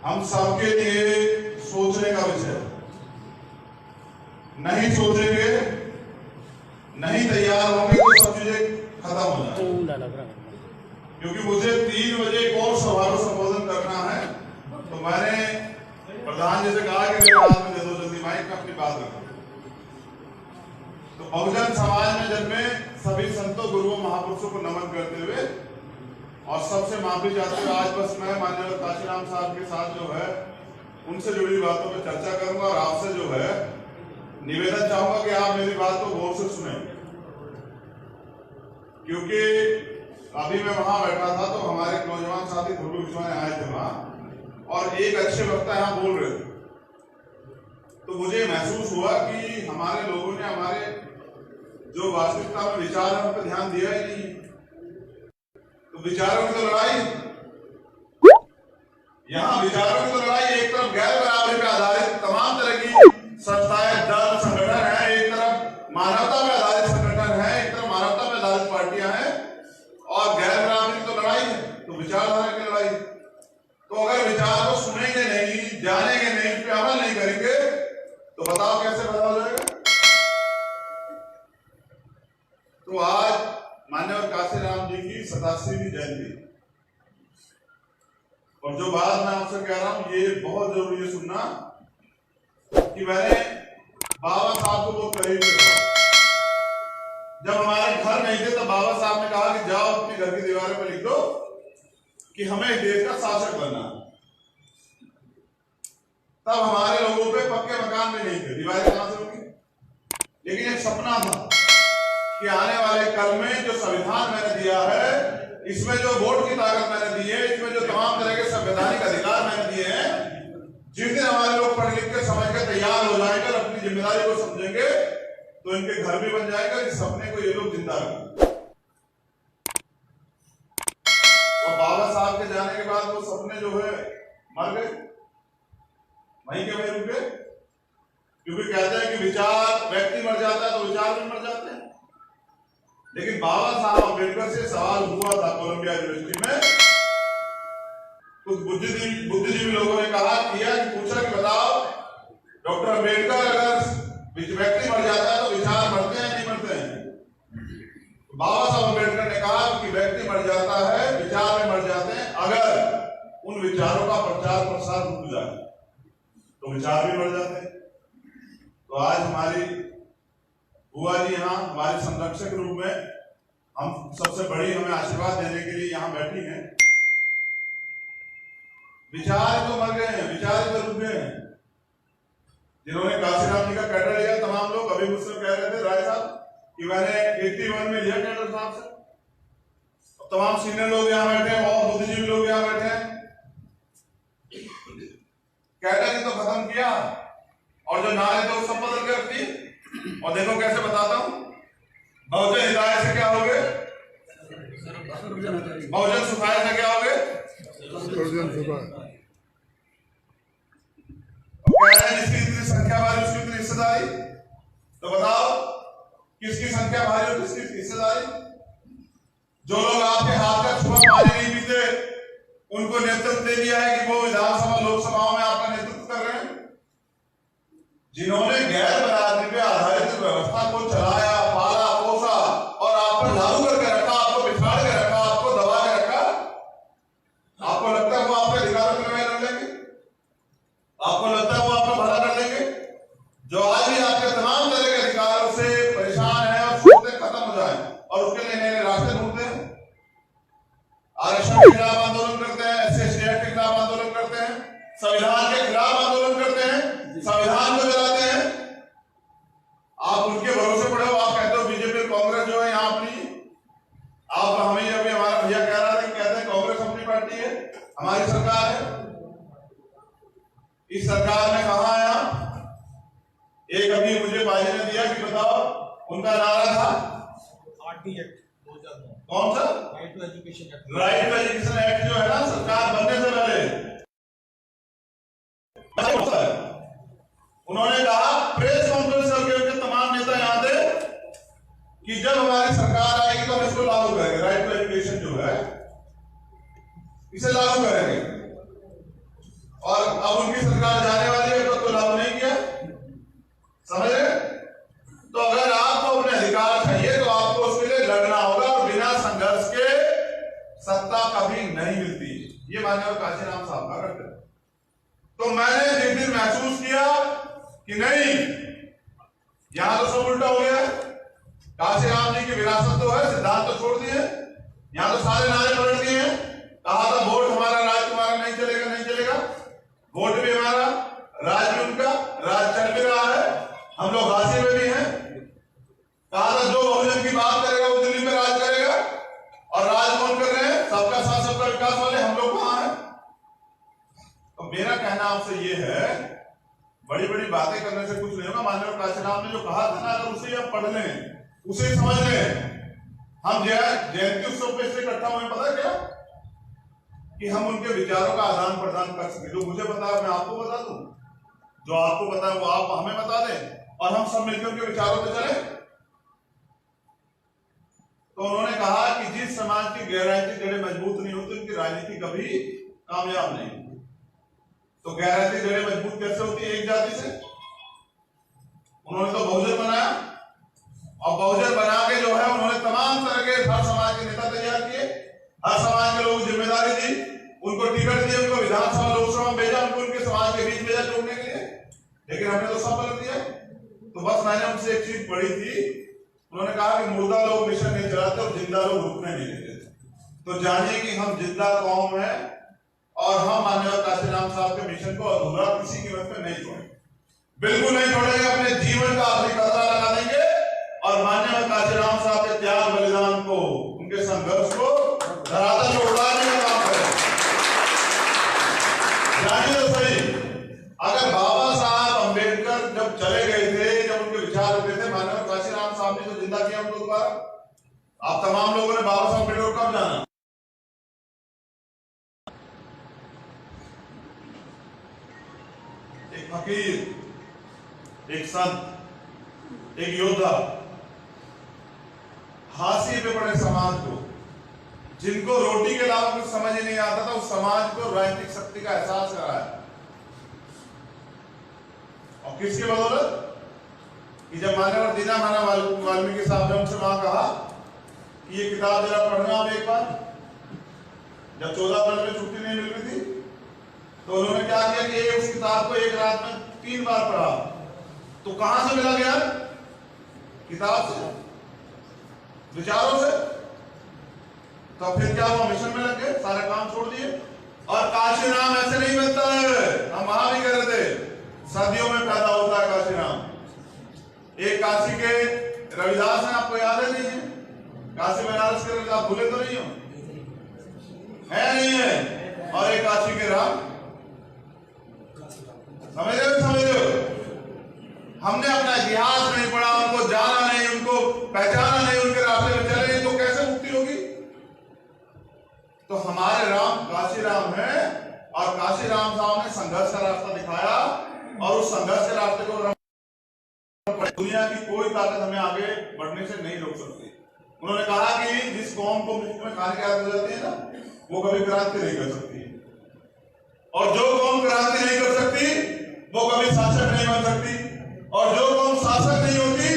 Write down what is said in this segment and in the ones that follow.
हम सबके लिए सोचने का विषय। नहीं सोचेंगे, नहीं तैयार होंगे तो सब चीजें खत्म हो जाएंगी। क्योंकि मुझे 3 बजे एक और सभा को संबोधन करना है, तो मैंने प्रधान जी से कहा कि मेरे हाथ में दे दो जल्दी माइक, अपनी बात रखो। तो बहुजन समाज में जन्मे सभी संतों, गुरुओं, महापुरुषों को नमन करते हुए और सबसे माफी चाहते हुए आज बस मैं माननीय काशीराम साहब के साथ जो है उनसे जुड़ी बातों पर चर्चा करूंगा और आपसे जो है निवेदन चाहूंगा कि आप मेरी बात को गौर से सुने। क्योंकि अभी मैं वहां बैठा था तो हमारे नौजवान साथी फोटो खिंचवाने आए थे वहां और एक अच्छे वक्ता यहाँ बोल रहे थे, तो मुझे महसूस हुआ कि हमारे लोगों ने हमारे जो वास्तविकता में विचार है उन पर ध्यान दिया ही नहीं। तो विचारों की तो लड़ाई, यहाँ विचारों की तो लड़ाई, एक तरफ गैर बराबरी पर आधारित तमाम तरह की संस्थाएं, दल, संगठन है, एक तरफ मानवता पर आधारित संगठन है, एक तरफ मानवता पर आधारित पार्टियां हैं और गैर बराबरी की तो लड़ाई है, तो विचारधारा की लड़ाई। तो अगर विचार को सुनेंगे नहीं, जानेंगे नहीं, उस पर अमल नहीं करेंगे तो बताओ कैसे बदल हो जाएगा। तो आज माननीय काशीराम जी की 87वीं जयंती, और जो बात मैं आपसे कह रहा हूं ये बहुत जरूरी है सुनना कि मैंने बाबा साहब को बहुत करीब से, जब हमारे घर नहीं थे तब बाबा साहब ने कहा कि जाओ अपने घर की दीवारों पर लिख दो कि हमें इस देश का शासक बनना। तब हमारे लोगों पे पक्के मकान भी नहीं थे, दीवारें कहां से होंगी, लेकिन एक सपना था कि आने वाले कल में जो संविधान मैंने दिया है, इसमें जो वोट की ताकत मैंने दी है, इसमें जो तमाम तरह के संवैधानिक अधिकार मैंने दिए हैं, जिस दिन हमारे लोग पढ़ लिख के समझ के तैयार हो जाएंगे और अपनी जिम्मेदारी को समझेंगे तो इनके घर भी बन जाएगा। इस सपने को ये लोग जिंदा रखेंगे। और बाबा साहब के जाने के बाद वो सपने जो है मर गए, वहीं के वहीं रुक गए। क्योंकि कहते हैं कि विचार, व्यक्ति मर जाता है तो विचार भी मर जाते हैं। लेकिन बाबा साहब अम्बेडकर से सवाल हुआ था कोलंबिया यूनिवर्सिटी में, कुछ बुद्धिजीवी लोगों ने कहा किया कि पूछा कि बताओ डॉक्टर अम्बेडकर, अगर व्यक्ति मर जाता है तो विचार मरते हैं नहीं मरते हैं? तो बाबा साहब अम्बेडकर ने कहा कि व्यक्ति मर जाता है, विचार में मर जाते हैं, अगर उन विचारों का प्रचार प्रसार रुक जाए तो विचार भी मर जाते हैं। तो आज हमारी बुआ जी यहाँ हमारे संरक्षक रूप में हम सबसे बड़ी हमें आशीर्वाद देने के लिए यहाँ बैठी हैं। विचार तो मर गए हैं, विचार तो रुक गए हैं। जिन्होंने काशीराम जी का कैडर लिया, तमाम लोग अभी मुझसे कह रहे थे राय साहब कि मैंने 81 में लिया कैडर साहब से। तमाम सीनियर लोग यहाँ बैठे हैं और बुद्धिजीवी लोग यहाँ बैठे हैं। कैडर ही तो खत्म किया और जो नारे थे वो सब बदल के रख दिए। और देखो कैसे बताता हूं, बहुजन हिताय से क्या हो गए, बहुजन सुखाय से क्या हो गए, जिसकी इतनी संख्या भारी उसकी इतनी हिस्सेदारी। तो बताओ किसकी संख्या भारी और किसकी हिस्सेदारी? जो लोग आपके हाथ का छुआ पानी नहीं पीते उनको नेतृत्व दे दिया है कि वो विधानसभा लोकसभाओं में आपका नेतृत्व कर रहे हैं। जिन्होंने गैर बराबरी पे आधारित व्यवस्था को चलाया, पाला, पोसा और आप पर लागू करके रखा, आपको बिछाड़ के रखा, आपको दबा के रखा, आपको लगता है वो आपके अधिकारों में लड़ लेंगे? आपको लगता है वो आपको भला कर देंगे? जो आज भी आपके तमाम तरह के अधिकारों से परेशान है और सोचते खत्म हो जाए और उसके लिए नए रास्ते ढूंढते हैं। आरक्षण के खिलाफ आंदोलन करते हैं, SC/ST के खिलाफ आंदोलन करते हैं, संविधान के खिलाफ आंदोलन करते हैं, संविधान को जलाते हैं। आप उनके भरोसे पड़े हो, आप कहते हो बीजेपी कांग्रेस जो है यहाँ अपनी, आप हमें अभी हमारा भैया कह रहा था कि कहते हैं कांग्रेस अपनी पार्टी है, हमारी सरकार है। इस सरकार में कहा आया, एक अभी मुझे भाई ने दिया कि बताओ उनका नारा था RT एक्ट, कौन सा? राइट टू एजुकेशन एक्ट जो है ना, सरकार बनने से पहले उन्होंने कहा, प्रेस कॉन्फ्रेंस करके उनके तमाम नेता यहाँ थे कि जब हमारी सरकार आएगी तो हम इसको लागू करेंगे, राइट टू एजुकेशन जो है इसे लागू करेंगे। और अब उनकी सरकार जाने वाली है तो लाभ नहीं किया, समझ रहे? तो अगर आपको अपने अधिकार चाहिए तो आपको उसके लिए लड़ना होगा और बिना संघर्ष के सत्ता कभी नहीं मिलती। ये मान्यवर काशीराम साहब का करते। तो मैंने जिस दिन महसूस किया कि नहीं, यहां तो सब उल्टा हो गया है, काशीराम जी की विरासत तो है, सिद्धांत तो छोड़ दिए, यहां तो सारे नारे पलट दिए हैं। कहा था वोट हमारा राज तुम्हारा नहीं चलेगा, नहीं चलेगा, वोट भी हमारा राज भी उनका, राज चल भी रहा है, हम लोग हासिल में भी हैं। कहा था जो बहुजन की बात करेगा वो दिल्ली में राज करेगा, और राज कौन कर रहे हैं? सबका साथ सबका विकास वाले, हम लोग कहां हैं? तो मेरा कहना आपसे ये है, बड़ी बड़ी बातें करने से कुछ नहीं होगा। माननीय काशीराम ने जो कहा था ना, अगर उसे आप पढ़ लें, उसे समझ लें, हम जयंती उत्सव पे इसलिए इकट्ठा हुए, पता क्या? कि हम उनके विचारों का आदान प्रदान कर सके। जो मुझे पता है मैं आपको बता दूं, जो आपको पता है वो आप हमें बता दें, और हम सब मिलकर उनके विचारों पे चले। तो उन्होंने कहा कि जिस समाज की गैरराजनीतिक जड़ें मजबूत नहीं होती उनकी राजनीति कभी कामयाब नहीं होती। तो गैरराजनीतिक जड़ें मजबूत कैसे होती है? एक जाति से। उन्होंने तो बहुजन बनाया, और बहुजन बना के जो है उन्होंने तमाम तरह के हर समाज के नेता तैयार किए, हर समाज के लोगों को जिम्मेदारी दी, उनको टिकट दिए, उनको विधानसभा लोकसभा में भेजा, उनको उनके समाज के बीच भेजा जोड़ने के लिए। लेकिन हमने तो सब पलट दिया। तो बस मैंने उनसे एक चीज पढ़ी थी, उन्होंने कहा कि मुर्दा लोग मिशन नहीं चलाते और जिंदा लोग रुकने नहीं देते। तो जानिए कि हम जिंदा कौम है, और हम माननीय काशीराम साहब के मिशन को अधूरा किसी कीमत पे नहीं छोड़ेंगे, बिल्कुल नहीं छोड़ेंगे। अपने जीवन का आखिरी खतरा लगा देंगे और माननीय काशीराम साहब के त्याग बलिदान को, उनके संघर्ष को धरातल में उतारने का काम करें। जानिए तो सही, अगर बाबा साहब अंबेडकर जब चले गए थे, जब उनके विचार रुके थे, माननीय काशीराम साहब ने जो जिंदा किया उनको दोबारा, आप तमाम लोगों ने बाबा साहब अम्बेडकर कब जाना? एक फकीर, एक संत, एक योद्धा, हाशिए पे पड़े समाज को, जिनको रोटी के अलावा कुछ समझ ही नहीं आता था, उस समाज को राजनीतिक शक्ति का एहसास कराया। और किसकी बदौलत? कि जब मान्यवर दीना माना वाल्मीकि साहब ने उनसे वहां कहा कि ये किताब जरा पढ़ना आप एक बार, जब 14 वर्ष में छुट्टी नहीं मिल रही थी, तो उन्होंने क्या किया कि उस किताब को एक रात में 3 बार पढ़ा। तो कहां से मिला ज्ञान? किताब से, विचारों से। तो फिर क्या हुआ? मिशन में लग गए, सारे काम छोड़ दिए। और काशीराम ऐसे नहीं बनता है, हम वहां भी कह रहे थे, सदियों में पैदा होता है काशीराम। एक काशी के रविदास हैं, आपको याद है? नहीं है? काशी बनारस के रविदास, भूले तो नहीं हो? है नहीं है? और एक काशी के राम, समझ रहे हो? हमने अपना इतिहास नहीं पढ़ा, उनको जाना नहीं, उनको पहचाना नहीं, उनके रास्ते में चले नहीं, तो कैसे मुक्ति होगी? तो हमारे राम काशीराम है, और काशीराम साहब ने संघर्ष का रास्ता दिखाया, और उस संघर्ष के रास्ते को दुनिया की कोई ताकत हमें आगे बढ़ने से नहीं रोक सकती। उन्होंने कहा कि जिस कौम को मुफ्त में खाने की आदत हो जाती है ना, वो कभी क्रांति नहीं कर सकती, और जो कौम क्रांति नहीं कर सकती वो कभी शासक नहीं बन सकती, और जो कौम शासक नहीं होती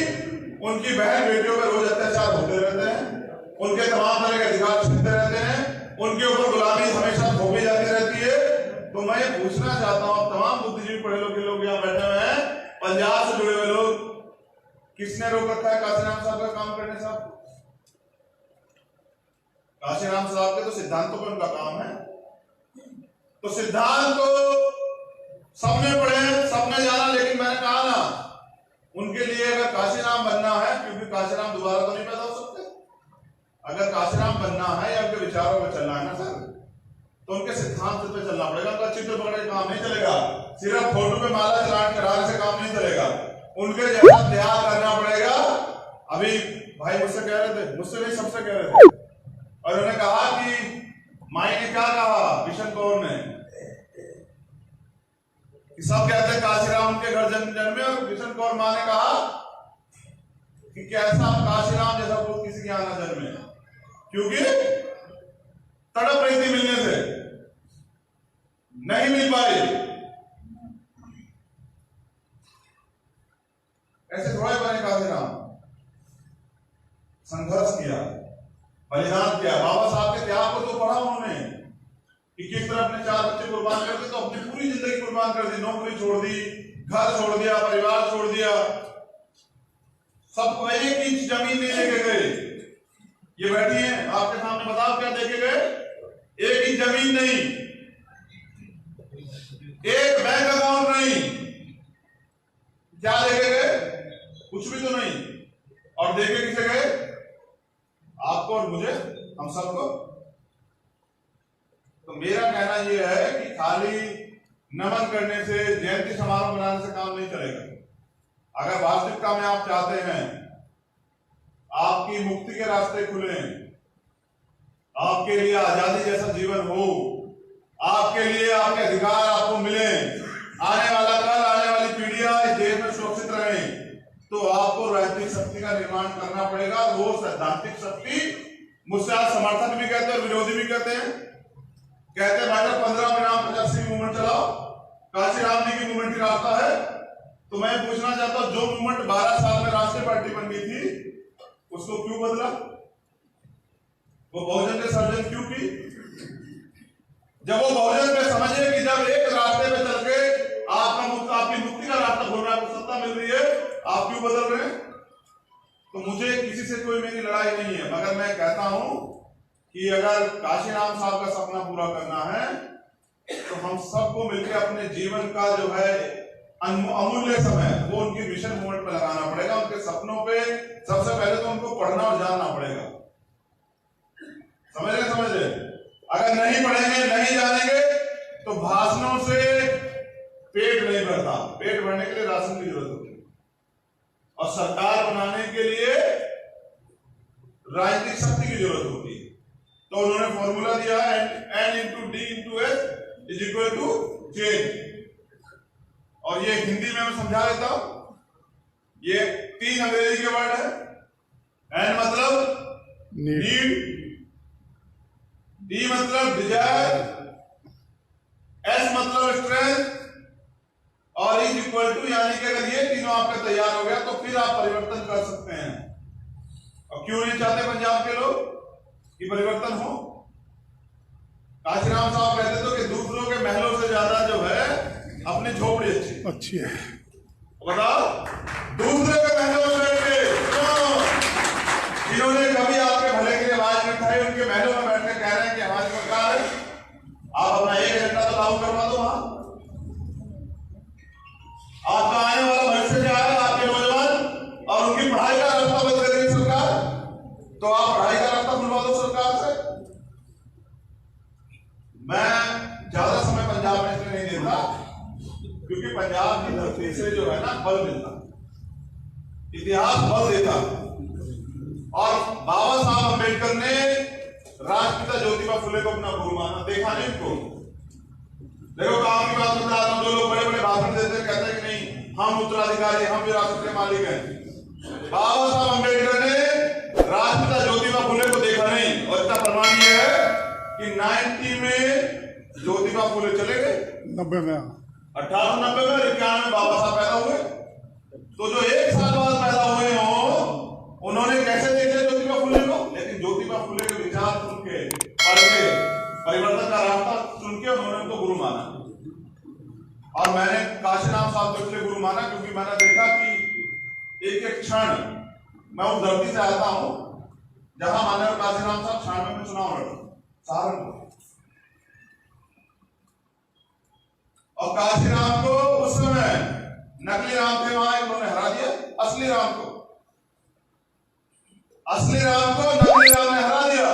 उनकी बहन बेटियों पर रोज अत्याचार होते रहते हैं, उनके तमाम तरह के अधिकार छीनते रहते हैं, उनके ऊपर गुलामी हमेशा थोपी जाती रहती है। तो मैं ये पूछना चाहता हूं, तमाम बुद्धिजीवी पढ़े लिखे लोग यहाँ बैठे हुए हैं, पंजाब से जुड़े हुए लोग, किसने रोक रखा है काशीराम साहब का काम करने से? आपको काशीराम साहब के तो सिद्धांतों पर उनका काम है। तो सिद्धांत तो सबने पढ़े, सबने जाना, लेकिन मैंने कहा ना, उनके लिए अगर काशीराम बनना है, क्योंकि काशीराम दोबारा तो नहीं पैदा हो सकते, अगर काशीराम बनना है या उनके विचारों में चलना है ना सर, तो उनके सिद्धांत पे चलना पड़ेगा। उनका चित्र पकड़ के काम नहीं चलेगा, सिर्फ फोटो पे माला चढ़ाने से काम नहीं चलेगा, उनके जैसा त्याग करना पड़ेगा। अभी भाई मुझसे कह रहे थे, मुझसे नहीं सबसे कह रहे थे, और उन्होंने कहा कि माई ने क्या कहा, किशन कौर ने, कि सब कहते हैं काशीराम उनके घर जन्मे, और किशन कौर मां ने कहा कि कैसा काशीराम जैसा पुत्र किसी के आना जन्मे, क्योंकि तड़प रही थी मिलने से, नहीं मिल पाई। कि किस तरह अपने 4 बच्चे कुर्बान कर दिए, तो अपनी पूरी जिंदगी कुर्बान कर दी, नौकरी छोड़ दी, घर छोड़ दिया, परिवार छोड़ दिया, सबको 1 इंच जमीन नहीं लेके गए। ये बैठी हैं आपके सामने, बताओ क्या देके गए? 1 इंच जमीन नहीं, 1 बैंक अकाउंट नहीं, क्या देके गए? कुछ भी तो नहीं। और देके किसे गए? आपको और मुझे, हम सबको। तो मेरा कहना यह है कि खाली नमन करने से, जयंती समारोह मनाने से काम नहीं चलेगा। अगर वास्तविकता में आप चाहते हैं आपकी मुक्ति के रास्ते खुले, आपके लिए आजादी जैसा जीवन हो, आपके लिए आपके अधिकार आपको मिले, आने वाला कल, आने वाली पीढ़ियां इस देश में सुरक्षित रहें, तो आपको राजनीतिक शक्ति का निर्माण करना पड़ेगा। वो सैद्धांतिक शक्ति, मुझसे आज समर्थन भी कहते हैं, विरोधी भी कहते हैं, कहते हैं माइनस 15 में नाम 85 मूवमेंट चलाओ, काशीराम जी की मूवमेंट की रास्ता है। तो मैं पूछना चाहता हूं, जो मूवमेंट 12 साल में राष्ट्रीय पार्टी बन गई थी, उसको क्यों बदला? वो बहुजन के सर्जन क्यों की? जब वो बहुजन पे समझे कि जब एक रास्ते पे चल के आपकी मुक्ति का रास्ता खुल रहा है, आपको सत्ता मिल रही है, आप क्यों बदल रहे हैं? तो मुझे किसी से कोई मेरी लड़ाई नहीं है, मगर मैं कहता हूं कि अगर काशीराम साहब का सपना पूरा करना है तो हम सबको मिलकर अपने जीवन का जो है अमूल्य समय वो उनकी मिशन मूवमेंट पे लगाना पड़ेगा। उनके सपनों पे सबसे पहले तो उनको पढ़ना और जानना पड़ेगा। समझ रहे? अगर नहीं पढ़ेंगे, नहीं जानेंगे तो भाषणों से पेट नहीं भरता। पेट भरने के लिए राशन की जरूरत होती है, और सरकार बनाने के लिए राजनीतिक शक्ति की जरूरत होती है। तो उन्होंने फॉर्मूला दिया है, N into D into S is equal to change। और ये हिंदी में मैं समझा देता हूं। ये 3 अंग्रेजी के वर्ड है। N मतलब नीड, D मतलब डिजायर, S मतलब स्ट्रेंथ, और इज इक्वल टू, यानी कि अगर ये तीनों आपका तैयार हो गया तो फिर आप परिवर्तन कर सकते हैं। और क्यों नहीं चाहते पंजाब के लोग कि परिवर्तन हो? काशीराम साहब कहते थे कि दूसरों के महलों से ज्यादा जो है अपनी झोपड़ी अच्छी है। बताओ, दूसरे के महलों में बैठ के जिन्होंने कभी आपके भले के लिए आवाज नहीं उठाई, उनके महलों में बैठ के कह रहे हैं कि हमारी सरकार है, आप अपना 1 एजेंडा तो लागू करवा दो। वहां आपका आने वाला भविष्य क्या है? आपके नौजवान और उनकी पढ़ाई का रास्ता बंद कर रही सरकार, तो आप पढ़ाई का रास्ता खुलवा दो सरकार से। मैं ज्यादा समय पंजाब में इसलिए नहीं देता क्योंकि पंजाब की धरती से जो है ना बल मिलता, इतिहास बल देता। और बाबा साहब अम्बेडकर ने राष्ट्रपिता ज्योतिबा फुले को अपना गुरु माना। देखा नहीं इनको? देखो काम की बात बता रहा हूं, जो लोग बड़े बड़े भाषण देते हैं, कहते हैं कि नहीं हम उत्तराधिकारी, हम विरासत के मालिक हैं। बाबा साहब अम्बेडकर ने राष्ट्रपिता ज्योतिबा फुले को देखा नहीं, और इसका प्रमाण यह है कि 90 में ज्योतिबा फुले चले गए, 90 में 1890 में 91 में बाबा साहब पैदा हुए। तो जो 1 साल बाद पैदा हुए हो, उन्होंने कैसे देखे ज्योतिबा फुले को? लेकिन ज्योतिबा फुले के विचार सुन के, पढ़ के, परिवर्तन का रास्ता सुन के उन्होंने उनको गुरु माना। और मैंने काशीराम साहब को इसलिए गुरु माना क्योंकि मैंने देखा कि एक एक क्षण मैं उस धरती से आता हूं जहां माननीय काशीराम साहब 96 में चुनाव लड़े सहारनपुर, और काशीराम को उस समय नकली राम थे वहां, उन्होंने हरा दिया असली राम को। असली राम को नकली राम ने हरा दिया।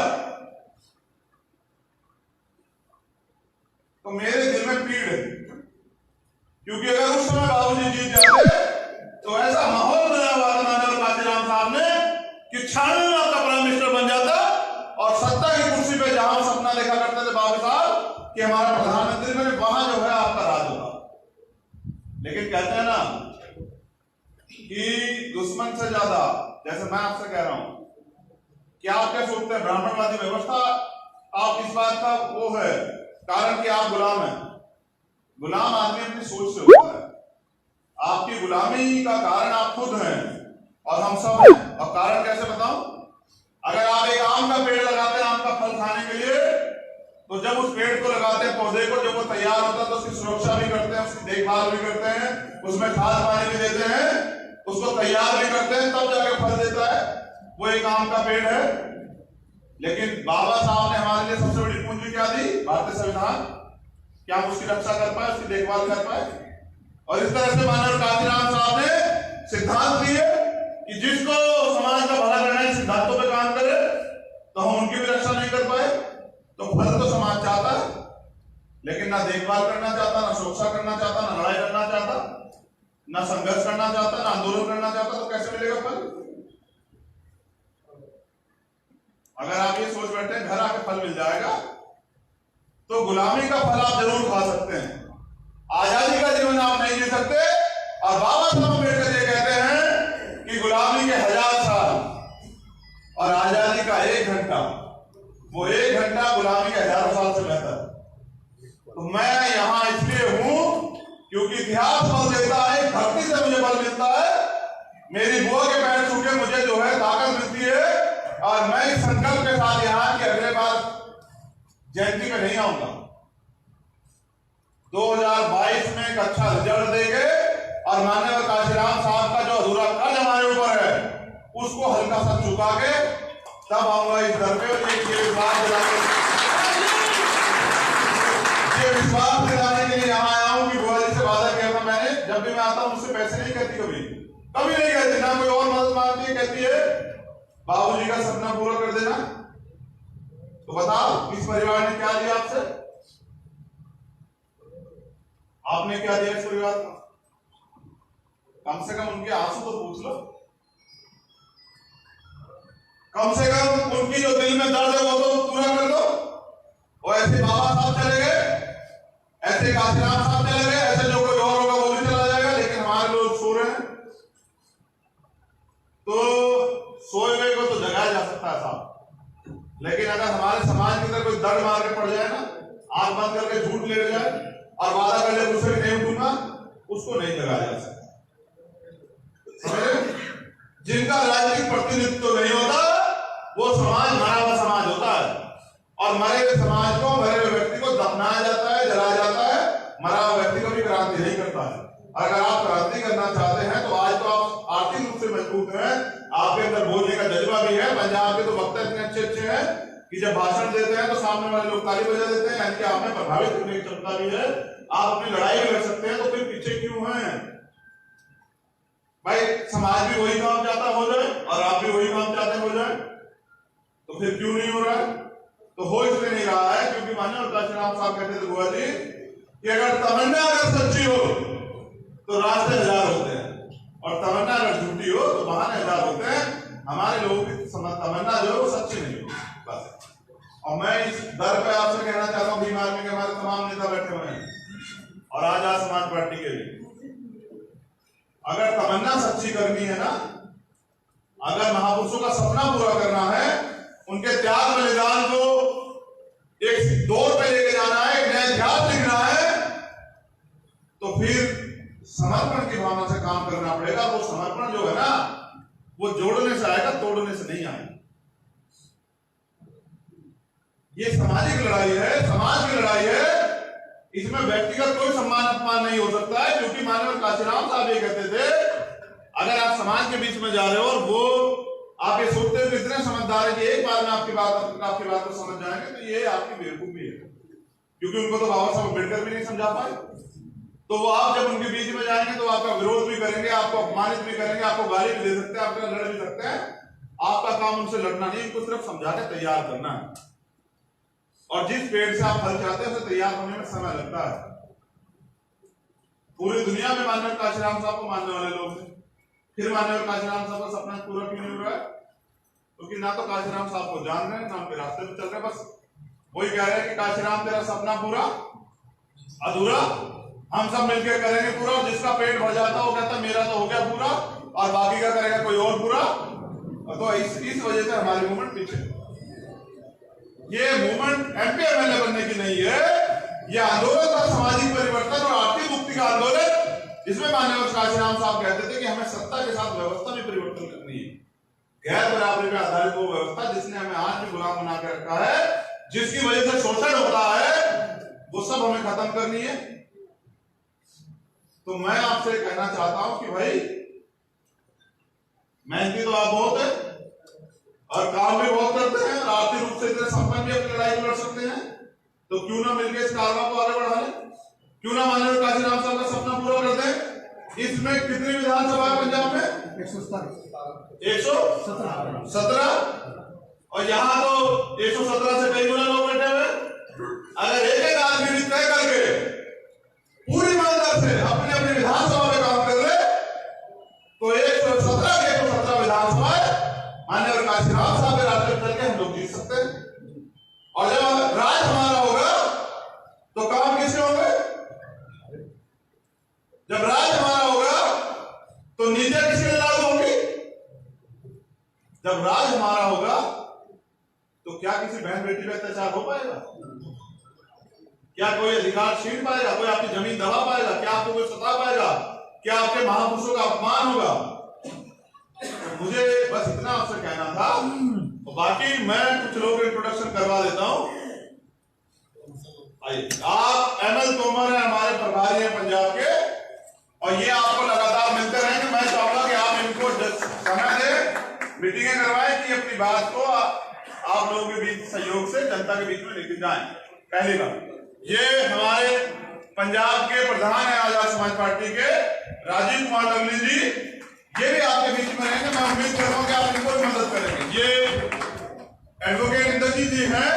तो मेरे दिल में पीड़ है, क्योंकि अगर उस समय बाबूजी जीत जाते तो ऐसा माहौल बना हुआ था माननीय काशीराम साहब ने कि 96 में आपका प्राइम मिनिस्टर बन जाता, और सत्ता की कुर्सी पे जहां सपना देखा करते थे बाबू साहब कि हमारा प्रधानमंत्री बने, वहां जो है आपका राज होगा। लेकिन कहते हैं ना कि दुश्मन से ज्यादा, जैसे मैं आपसे कह रहा हूं, क्या आप क्या सोचते हैं? ब्राह्मणवादी व्यवस्था आप इस बात का वो है कारण कि आप गुलाम हैं। गुलाम आदमी अपनी सोच से होता है। आपकी गुलामी का कारण आप खुद हैं और हम सब हैं। और कारण कैसे बताऊं? अगर आप एक आम का पेड़ लगाते हैं आम का फल खाने के लिए, तो जब उस पेड़ को लगाते हैं, पौधे को, जब वो तैयार होता है तो उसकी सुरक्षा भी करते हैं, उसकी देखभाल भी करते हैं, उसमें खाद पानी भी देते हैं, उसको तैयार भी करते हैं, तब जाके फल देता है। वो एक आम का पेड़ है। लेकिन बाबा साहब ने हमारे लिए सबसे बड़ी पूंजी क्या दी? भारतीय संविधान। क्या हम उसकी रक्षा कर पाए, उसकी देखभाल कर पाए? और इस तरह से माननीय कांशीराम साहब ने सिद्धांत दिए कि जिसको समाज का भला करना है, सिद्धांतों पे काम करे, तो हम उनकी भी रक्षा नहीं कर पाए। तो फल तो समाज चाहता है, लेकिन ना देखभाल करना चाहता, ना सुरक्षा करना चाहता, ना लड़ाई करना चाहता, ना संघर्ष करना चाहता, ना आंदोलन करना चाहता, तो कैसे मिलेगा फल? अगर आप ये सोच बैठे घर आके फल मिल जाएगा, तो गुलामी का फल आप जरूर खा सकते हैं, आजादी का जीवन आप नहीं जी सकते। और बाबा साहब अम्बेडकर ये कहते हैं कि गुलामी के 1000 साल और आजादी का 1 घंटा, वो 1 घंटा गुलामी के 1000 साल से बेहतर। तो मैं यहां इसलिए हूं क्योंकि इतिहास बल देता है, धरती से मुझे बल मिलता है, मेरी बुआ के पैर छू के मुझे जो है ताकत मिलती है। और मैं इस संकल्प के साथ यहां कि अगले बार जयंती में नहीं आऊंगा, 2022 में एक अच्छा रिजल्ट देंगे और माननीय कांशीराम साहब का जो अधूरा कर्ज हमारे ऊपर है उसको हल्का सा चुका के तब आऊंगा इस घर पे। ये विश्वास दिलाने के लिए यहां आया हूं कि बुआ जी से वादा किया था मैंने, जब भी मैं आता हूं मुझसे पैसे नहीं कहती, कभी नहीं कहती, ना कोई और मदद मांगती है, कहती है बाबूजी का सपना पूरा कर देना। तो बताओ इस परिवार ने क्या दिया आपसे? आपने क्या दिया इस परिवार को? कम से कम उनके आंसू तो पूछ लो, कम से कम उनकी जो दिल में दर्द है वो तो पूरा कर दो। और ऐसे बाबा साहब चले गए, ऐसे कांशीराम साहब चले गए, ऐसे जो कोई और होगा वो भी चला जाएगा, लेकिन हमारे लोग सो रहे हैं। तो सोए हुए को तो जगाया जा सकता है साहब, लेकिन अगर हमारे समाज के अंदर कोई दर्द मार के पड़ जाए ना, आंख बंद करके झूठ ले जाए और वादा कर ले मुझसे नहीं उठूंगा, उसको नहीं जगाया जा सकता। जिनका राजनीतिक प्रतिनिधित्व तो नहीं होता वो समाज मरा हुआ समाज होता है, और मरे हुए समाज को, मरे हुए व्यक्ति को दफनाया जाता है, जलाया जाता है। मरा हुआ व्यक्ति को भी क्रांति नहीं करता है। अगर आप क्रांति करना चाहते हैं तो आज तो आप आर्थिक रूप से मजबूत हैं, आपके अंदर बोलने का जज्बा भी है। पंजाब के तो वक्ता इतने अच्छे हैं कि जब भाषण देते हैं तो सामने वाले लोग ताली बजा देते हैं, यानी कि आप में प्रभावित करने की क्षमता भी है, आप अपनी लड़ाई भी लड़ सकते हैं। तो फिर पीछे क्यों हैं भाई? समाज भी वही काम चाहता हो जाए और आप भी वही काम चाहते हो जाए, तो फिर क्यों नहीं हो रहा है? तो हो इसलिए नहीं रहा है क्योंकि माननीय कांशीराम साहब कहते थे बुआ जी कि अगर तमन्ना अगर सच्ची हो तो रास्ते 1000 होते हैं, और तमन्ना अगर झूठी हो तो बहाने 1000 होते हैं। हमारे लोगों की तमन्ना जो है वो सच्ची नहीं होती बस। और मैं इस दर पे आपसे कहना चाहता हूँ, भीम आर्मी के हमारे तमाम नेता बैठे हुए हैं और आजाद समाज पार्टी के भी, अगर तमन्ना सच्ची करनी है ना, अगर महापुरुषों का सपना पूरा करना है, उनके त्याग बलिदान को एक दौर पे लेके जाना है, एक नया इतिहास लिखना है, तो फिर समर्पण की भावना से काम करना पड़ेगा। वो समर्पण जो है ना वो जोड़ने से आएगा, तोड़ने से नहीं आएगा। ये सामाजिक लड़ाई है, समाज की लड़ाई है, इसमें व्यक्तिगत कोई सम्मान अपमान नहीं हो सकता है। क्योंकि माननीय कांशीराम साहब ये कहते थे अगर आप समाज के बीच में जा रहे हो और वो आप ये सोचते हो कि इतने समझदार है कि एक बार में आपकी बात को समझ जाएंगे, तो ये आपकी बेवकूफी है। क्योंकि उनको तो बाबा साहब अम्बेडकर भी नहीं समझा पाए। तो वो आप जब उनके बीच में जाएंगे तो आपका विरोध भी करेंगे, आपको अपमानित भी करेंगे, आपको गाली भी दे सकते हैं, आपका लड़ भी सकते हैं। आपका काम उनसे लड़ना नहीं, उनको सिर्फ समझा के तैयार करना है। और जिस पेड़ से आप फल चाहते हैं उसे तैयार होने में समय लगता है। पूरी दुनिया में माननीय कांशीराम साहब को मानने वाले लोग हैं, फिर माननीय कांशीराम साहब का सपना पूरा क्यों नहीं हो रहा है? क्योंकि ना तो कांशीराम साहब को जान रहे हैं, ना उनके रास्ते पे चल रहे। बस वही कह रहे हैं कि कांशीराम तेरा सपना पूरा अधूरा, हम सब मिलकर करेंगे पूरा। और जिसका पेट भर जाता है वो कहता है मेरा तो हो गया पूरा, और बाकी का करेगा कोई और पूरा। तो इस वजह से हमारी मूवमेंट पीछे। ये मूवमेंट एमपी एमएलए बनने की नहीं है, ये आंदोलन था सामाजिक परिवर्तन और आर्थिक मुक्ति का आंदोलन, जिसमें माननीय कांशीराम साहब कहते थे कि हमें सत्ता के साथ व्यवस्था भी परिवर्तन करनी है। गैर बराबरी पर आधारित वो व्यवस्था जिसने हमें आज भी गुलाम बना के रखा है, जिसकी वजह से शोषण होता है, वो सब हमें खत्म करनी है। तो मैं आपसे कहना चाहता हूं कि भाई मेहनती तो आप बहुत है और काम भी बहुत करते हैं और आर्थिक रूप से इतने संपन्न भी अपनी लड़ाई लड़ सकते हैं, तो क्यों ना मिलकर इस कारवा को आगे बढ़ा लें? क्यों ना माननीय काशीराम साहब का सपना पूरा कर दें? इसमें कितनी विधानसभा है पंजाब में? 117 और यहाँ तो 117 से कई गुना लोग बैठे हुए। अगर एक एक आदमी तय करके पूरी ईमानदारी से अपने अपने विधानसभा में काम कर ले तो 117 विधानसभा माननीय काशीराम साहब के रास्ते चल के हम लोग जीत सकते हैं। और जब राज हमारा होगा तो काम किसके होंगे? जब राज हमारा होगा तो नीतियां किसके लिए लागू होंगी? जब राज हमारा होगा तो क्या किसी बहन बेटी पे अत्याचार हो पाएगा? क्या कोई अधिकार छीन पाएगा? कोई आपकी जमीन दबा पाएगा? क्या आपको कोई सता पाएगा? क्या आपके महापुरुषों का अपमान होगा? मुझे बस इतना आपसे कहना था। बाकी मैं कुछ लोगों को इंट्रोडक्शन करवा देता हूं। आप एमएल तोमर हैं, हमारे प्रभारी हैं पंजाब के, और ये आपको लगातार मिलते रहेंगे। मैं चाहूंगा कि आप इनको समय दें, मीटिंगें करवाएं कि अपनी बात को आप लोगों के बीच सहयोग से जनता के बीच में लेके जाएं। पहली बात, ये हमारे पंजाब के प्रधान है आजाद समाज पार्टी के राजीव कुमार लवली जी, ये भी आपके बीच में रहेंगे। मैं उम्मीद कर रहा हूं कि आप इनको भी मदद करेंगे। ये एडवोकेट इंद्रजीत जी हैं,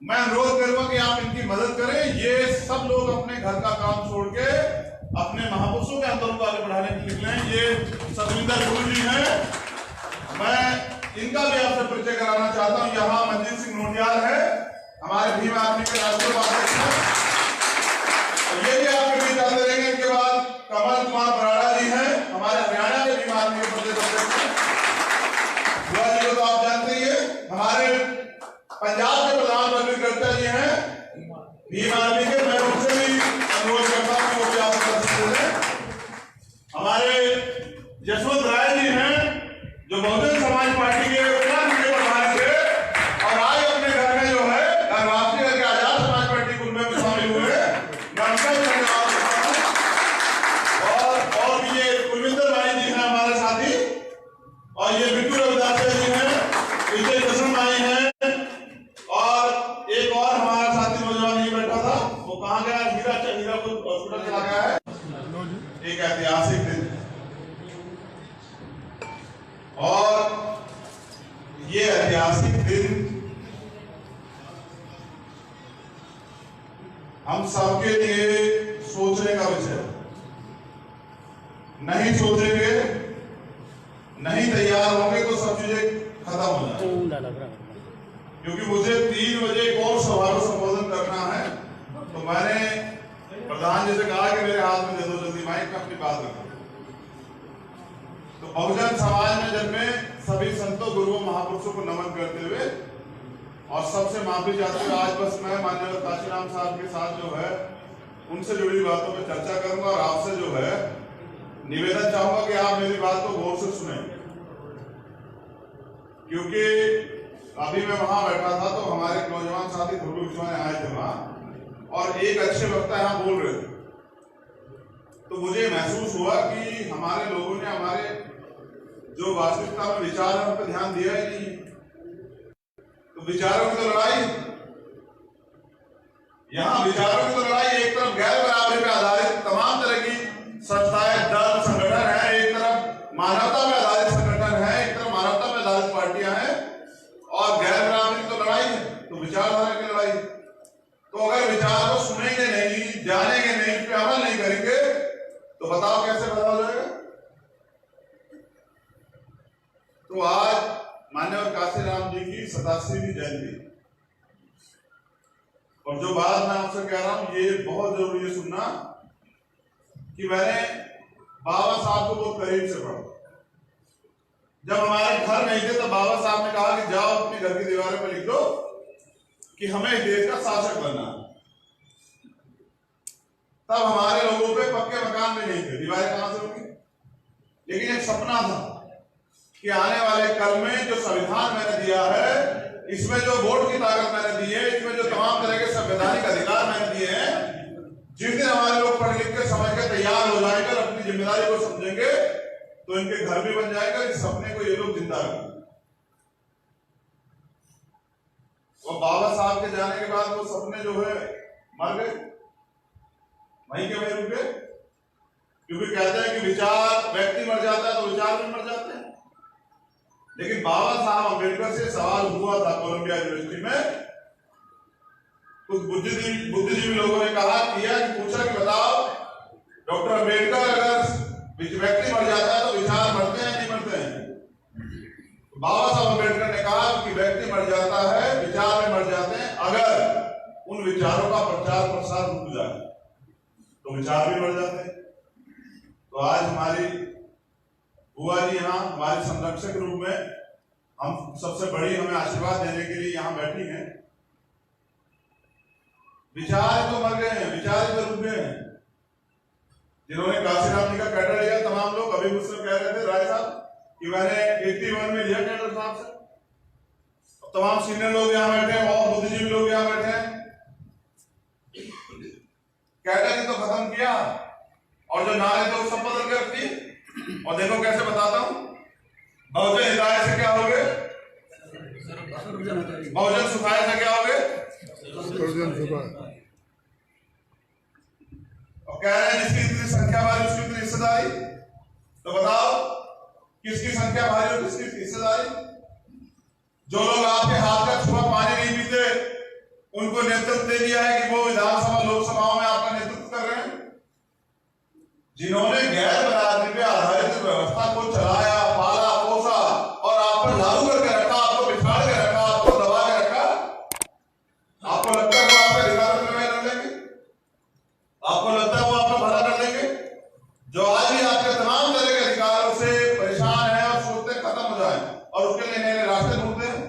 मैं अनुरोध करूंगा कि आप इनकी मदद करें। ये सब लोग अपने घर का काम छोड़ के अपने महापुरुषों के आंदोलन को आगे बढ़ाने के लिए निकले। ये सतविंदर गुरु जी हैं, मैं इनका भी आपसे परिचय कराना चाहता हूं। यहाँ मंजीत सिंह नोटियाल है, हमारे भीम आर्मी के राष्ट्रीय उपाध्यक्ष हैं, ये भी आपके बीच आते रहेंगे। इनके बाद कमल कुमार बराड़ा जी हैं, हमारे हरियाणा के भीम आर्मी के प्रदेश अध्यक्ष हैं। बुआ जी को तो आप जानते ही हैं। हमारे पंजाब के प्रधान मंत्री गर्चा जी हैं भीम आर्मी के, मैं उनसे भी अनुरोध करता हूं कि वो भी आपको उपस्थित हैं। हमारे यशवंत राय जी हैं जो बहुजन समाज पार्टी के प्रधान थे और आज अपने घर में जो है राष्ट्रीय के आजाद समाज पार्टी कुंभे में शामिल हुए। मैं उनका भी धन्यवाद करता हूं। और भी ये कुलविंदर भाई जी हैं हमारे साथी, और ये बिट्टू रविदास जी हैं, विजय कृष्ण भाई हैं, और एक और हमारा साथी नौजवान नहीं बैठा था, वो कहाँ गया? हीरा को हॉस्पिटल चला गया है। एक ऐतिहासिक दिन, और ये ऐतिहासिक दिन हम सबके लिए सोचने का विषय है। नहीं सोचेंगे, नहीं तैयार होंगे तो सब चीजें खत्म हो जाएंगी। क्योंकि मुझे 3 बजे एक और सभा को संबोधन करना है, तो मैंने प्रधान जी से कहा कि मेरे हाथ में दे दो जल्दी माइक, अपनी बात रखो। तो बहुजन समाज में जन्मे सभी संतों गुरुओं महापुरुषों को नमन करते हुए और सबसे माफी चाहते हुए आज बस मैं माननीय काशीराम साहब के साथ जो है उनसे जुड़ी बातों पर चर्चा करूंगा और आपसे जो है निवेदन चाहूंगा कि आप मेरी बात को गौर से सुने। क्योंकि अभी मैं वहां बैठा था तो हमारे नौजवान साथी फोटो खिंचवाने आए थे वहां, और एक अच्छे वक्ता यहाँ बोल रहे थे, तो मुझे महसूस हुआ कि हमारे लोगों ने हमारे जो वास्तविकता में विचार है उन पर ध्यान दिया ही नहीं। तो विचारों की तो लड़ाई, यहाँ विचारों की तो लड़ाई, एक तरफ गैर बराबरी पर आधारित तमाम तरह की संस्थाएं, दल, संगठन है, एक तरफ मानवता पर आधारित संगठन है, एक तरफ मानवता पर आधारित पार्टियां हैं, और गैर बराबरी की तो लड़ाई है, तो विचारधारा की लड़ाई। तो अगर विचार को सुनेंगे नहीं, जानेंगे नहीं, इस पर अमल नहीं करेंगे, तो बताओ कैसे बदला हो जाएगा? तो आज माननीय काशीराम जी की 87वीं जयंती, और जो बात मैं आपसे कह रहा हूं ये बहुत जरूरी है सुनना, कि मैंने बाबा साहब को बहुत करीब से पढ़ा। जब हमारे घर नहीं थे तो बाबा साहब ने कहा कि जाओ अपने घर की दीवारों पर लिख दो कि हमें इस देश का शासक बनना है। तब हमारे लोगों पे पक्के मकान भी नहीं थे, दीवारें कहां से होंगी? लेकिन एक सपना था कि आने वाले कल में जो संविधान मैंने दिया है इसमें जो वोट की ताकत मैंने दी है, इसमें जो तमाम तरह के संवैधानिक अधिकार मैंने दिए हैं, जिस दिन हमारे लोग पढ़ लिख के समझ के तैयार हो जाएंगे, अपनी जिम्मेदारी को समझेंगे, तो इनके घर भी बन जाएगा। इस सपने को ये लोग जिंदा रखेंगे। वो बाबा साहब के जाने के बाद वो सपने जो है मर गए, वहीं के वहीं रुक गए। क्योंकि कहते हैं कि विचार, व्यक्ति मर जाता है तो विचार भी मर जाते हैं। लेकिन बाबा साहब अम्बेडकर से सवाल हुआ था कोलंबिया यूनिवर्सिटी में, कुछ बुद्धिजीवी लोगों ने कहा किया कि पूछा कि बताओ डॉक्टर अम्बेडकर, अगर व्यक्ति मर जाता है तो विचार मरते हैं नहीं मरते हैं? बाबा साहब अम्बेडकर ने कहा कि व्यक्ति मर जाता है, विचार में मर जाते हैं। अगर उन विचारों का प्रचार प्रसार रुक जाए तो विचार भी मर जाते हैं। तो आज हमारी बुआ जी यहाँ हमारे संरक्षक रूप में, हम सबसे बड़ी हमें आशीर्वाद देने के लिए यहाँ बैठी हैं। विचार तो मर गए हैं, विचार तो रुक गए हैं। जिन्होंने काशीराम जी का कैडर लिया, तमाम लोग अभी मुझसे कह रहे थे राय साहब कि मैंने 81 में लिया कैडर साहब से। तमाम सीनियर लोग यहाँ बैठे हैं और बुद्धिजीवी लोग यहाँ बैठे हैं। कैडर ने तो खत्म किया और जो नारे थे वो सब बदल के रख दिए। और देखो कैसे बताता हूं, बहुजन हिताय से क्या हो गए, बहुजन सुखाय से क्या हो गए, और कह रहे हैं जिसकी इतनी संख्या भारी उसकी इतनी हिस्सेदारी। तो बताओ किसकी संख्या भारी और किसकी हिस्सेदारी? जो लोग आपके हाथ का छुआ पानी नहीं पीते, उनको नेतृत्व दे दिया है कि वो विधानसभा लोकसभाओं में आपका नेतृत्व कर रहे हैं। जिन्होंने गैर बरादरी पे आधारित व्यवस्था को चलाया, पाला, पोसा और आप पर लागू करके रखा, आपको बिछाड़ के रखा, आपको दबा के रखा, आपको लगता है वो आपके अधिकारों में रह लेंगे? आपको लगता है वो आपका भला कर देंगे? जो आज भी आपके तमाम तरह के अधिकारों से परेशान है और सोचते खत्म हो जाए और उसके लिए नए रास्ते ढूंढते हैं,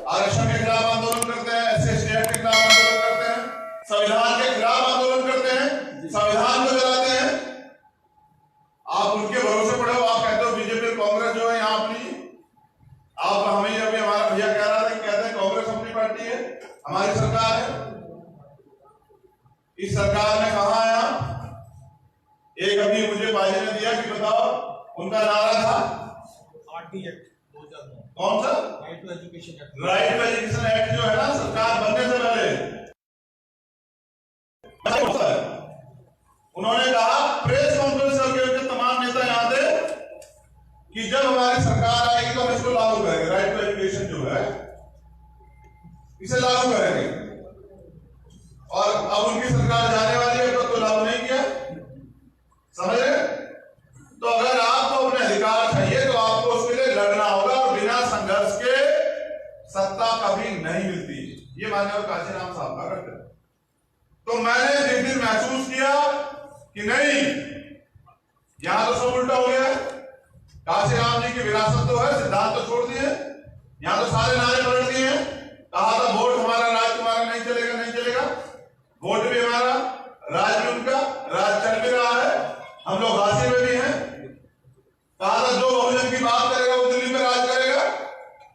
आरक्षण के खिलाफ आंदोलन करते हैं, SC/ST एक्ट के खिलाफ आंदोलन करते हैं, संविधान के खिलाफ आंदोलन करते हैं, संविधान को जलाते हैं। आप उनके भरोसे पड़े हो। आप कहते हो बीजेपी कांग्रेस जो है यहाँ अपनी, आप हमें अभी हमारा भैया कह रहा था कि कहते हैं कांग्रेस अपनी पार्टी है, हमारी सरकार है। इस सरकार ने कहा आया, एक अभी मुझे बाजी ने दिया कि बताओ उनका नारा था RT एक्ट 2009, कौन सा? Right to education act. Right to education act जो है ना, सरकार बनने से पहले उन्होंने कहा, प्रेस कॉन्फ्रेंस करके उनके तमाम नेता यहाँ थे कि जब हमारी सरकार आएगी तो हम इसको लागू करेंगे, राइट टू एजुकेशन जो है इसे लागू करेंगे। और अब उनकी सरकार जाने वाली है तो लागू नहीं किया, समझ रहे? तो अगर आपको अपने अधिकार चाहिए तो आपको उसके लिए लड़ना होगा और बिना संघर्ष के सत्ता कभी नहीं मिलती। ये माननीय काशीराम साहब का कर्तव्य। तो मैंने जिस दिन महसूस किया कि नहीं, यहां तो सब उल्टा हो गया है, काशीराम जी की विरासत तो है, सिद्धांत तो छोड़ दिए, यहां तो सारे नारे पलट दिए हैं। कहा था वोट हमारा, राज तुम्हारा नहीं चलेगा, नहीं चलेगा। वोट भी हमारा, राज भी उनका, राज चल भी रहा है, हम लोग हासिल में भी हैं। कहा था जो बहुजन की बात करेगा वो दिल्ली में राज करेगा,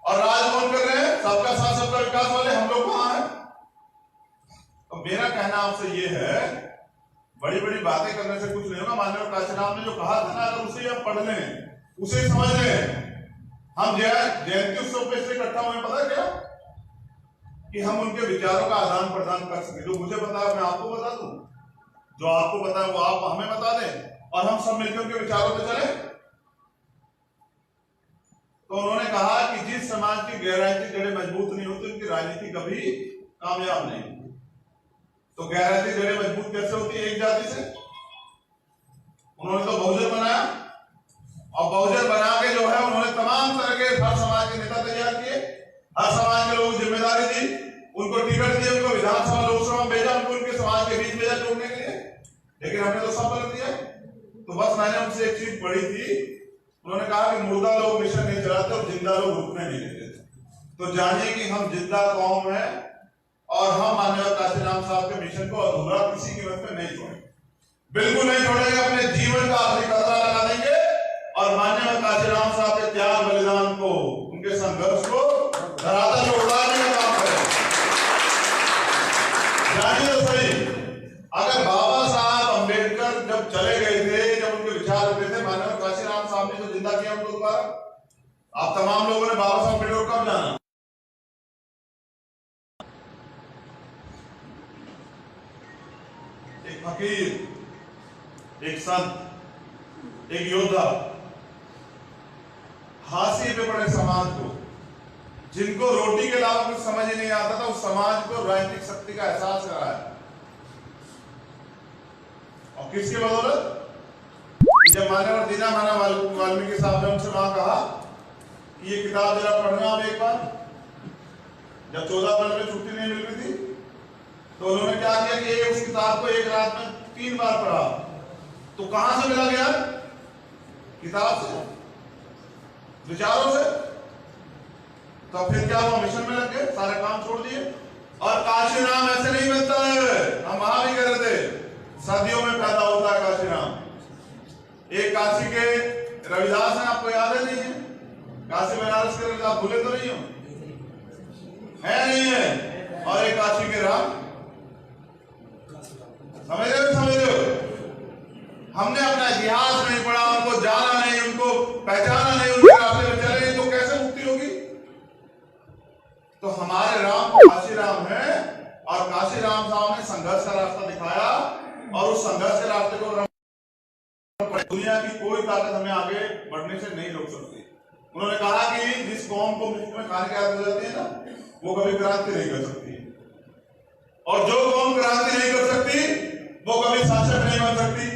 और राज कौन कर रहे हैं? सबका साथ सबका विकास वाले हम लोग कहां हैं? तो मेरा कहना आपसे ये है, बड़ी बड़ी बातें करने से कुछ नहीं होगा। माननीय काशीराम ने जो कहा था ना, अगर उसे आप पढ़ लें, उसे समझ लें। हम जयंती उत्सव पे इसलिए इकट्ठा हुए, पता क्या? कि हम उनके विचारों का आदान प्रदान कर सके। जो मुझे पता है मैं आपको बता दूं, जो आपको पता है वो आप हमें बता दें, और हम सब मिलकर उनके विचारों पे चले। तो उन्होंने कहा कि जिस समाज की गैरराजनीतिक जड़ें मजबूत नहीं होती उनकी राजनीति कभी कामयाब नहीं होती। तो गैरराजनीतिक जड़ें मजबूत कैसे होती है? एक जाति से। उन्होंने तो बहुजन बनाया, और बहुजन बना के जो है उन्होंने तमाम तरह के हर समाज के नेता तैयार किए, हर समाज के लोग जिम्मेदारी दी, उनको टिकट दिए, उनको विधानसभा लोकसभा में भेजा, उनको उनके समाज के बीच भेजा जोड़ने के लिए। लेकिन हमने तो सब बदल दिया। तो बस मैंने उनसे एक चीज पढ़ी थी, उन्होंने कहा कि मुर्दा लोग मिशन नहीं चलाते और जिंदा लोग रुकने नहीं देते। तो जानिए कि हम जिंदा कौम है, और हम माननीय काशीराम साहब के मिशन को अधूरा किसी कीमत पे नहीं छोड़ेंगे, बिल्कुल नहीं छोड़ेंगे। अपने जीवन का आखिरी कतरा लगा देंगे और माननीय काशीराम साहब के त्याग बलिदान को, उनके संघर्ष को धरातल को उड़ाने का काम करें। जानिए तो सही, अगर बाबा साहब अंबेडकर जब चले गए थे, जब उनके विचार होते थे, माननीय काशीराम साहब ने जो जिंदा किया उनको दोबारा, आप तमाम लोगों ने बाबा साहब अम्बेडकर कब जाना? एक फकीर, एक संत, एक योद्धा, हाशिए पे पड़े समाज को, जिनको रोटी के अलावा कुछ समझ ही नहीं आता था, उस समाज को राजनीतिक शक्ति का एहसास कराया। और किसके बदौलत? जब मान्यवर दीना माना वाल्मीकि साहब ने उनसे वहां कहा कि ये किताब जरा पढ़ना आप एक बार, जब 14 वर्ष में छुट्टी नहीं मिल रही थी, तो उन्होंने क्या किया कि ये उस किताब को एक रात में 3 बार पढ़ा। तो कहां से मिला गया? किताब से, विचारों से। तो फिर क्या वो मिशन में लग गए, सारे काम छोड़ दिए। और काशीराम ऐसे नहीं बनता है, हम वहां भी कह रहे थे, सदियों में पैदा होता है काशीराम। एक काशी के रविदास हैं, आपको याद है नहीं है? काशी बनारस के रविदास, भूले तो नहीं हो? है नहीं है? और एक काशी के राम, समझ रहे हो? हमने अपना इतिहास नहीं पढ़ा, उनको जाना नहीं, उनको पहचाना नहीं, उनके रास्ते में चले नहीं, तो कैसे मुक्ति होगी? तो हमारे राम काशीराम है, और काशीराम साहब ने संघर्ष का रास्ता दिखाया, और उस संघर्ष के रास्ते को दुनिया की कोई ताकत हमें आगे बढ़ने से नहीं रोक सकती। उन्होंने कहा कि जिस कौम को मुफ्त में खाने की आदत हो जाती है ना, वो कभी क्रांति नहीं कर सकती, और जो कौम क्रांति नहीं कर सकती वो कभी शासक नहीं बन सकती,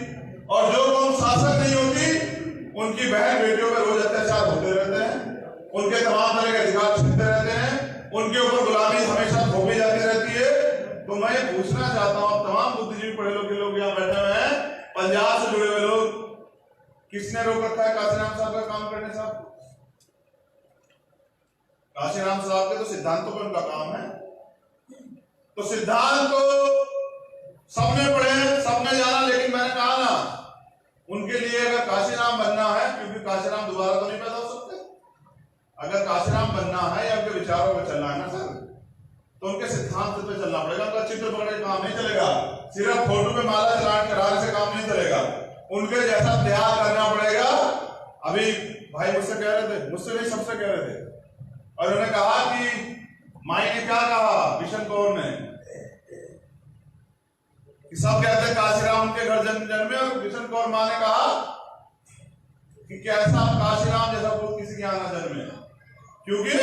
और जो कौम शासक नहीं होती उनकी बहन बेटियों पर रोज अत्याचार होते रहते हैं, उनके तमाम तरह के अधिकार छीनते रहते हैं, उनके ऊपर गुलामी हमेशा थोपी जाती रहती है। तो मैं पूछना चाहता हूं, तमाम बुद्धिजीवी पढ़े लोग यहाँ बैठे हुए हैं, पंजाब से जुड़े हुए लोग, किसने रोक रखा है काशीराम साहब का काम करने से? आपको काशीराम साहब के तो सिद्धांतों पर उनका काम है, तो सिद्धांत को सबने पढ़े, सबने जाना, लेकिन मैंने कहा ना, उनके लिए अगर काशीराम बनना है, क्योंकि काशीराम दोबारा तो नहीं पैदा हो सकते, अगर काशीराम बनना है या उनके विचारों पर चलना है ना सर, तो उनके सिद्धांत पे चलना पड़ेगा। उनका चित्र पकड़ के काम नहीं चलेगा, सिर्फ फोटो पे माला चलान कराने से काम नहीं चलेगा, उनके जैसा त्याग करना पड़ेगा। अभी भाई मुझसे कह रहे थे, मुझसे नहीं सबसे कह रहे थे, और उन्होंने कहा कि माई ने क्या कहा, बिशन कौर ने, कि सब कहते हैं काशीराम उनके घर जन्मे, और बिशन कौर मां ने कहा कि कैसा काशीराम जैसा पुरुष किसी के यहां ना जन्मे, क्योंकि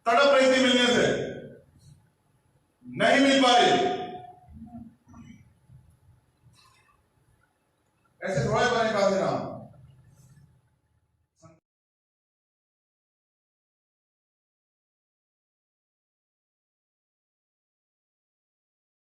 तड़प रही थी मिलने से, नहीं मिल पाई। ऐसे थोड़े बने काशीराम।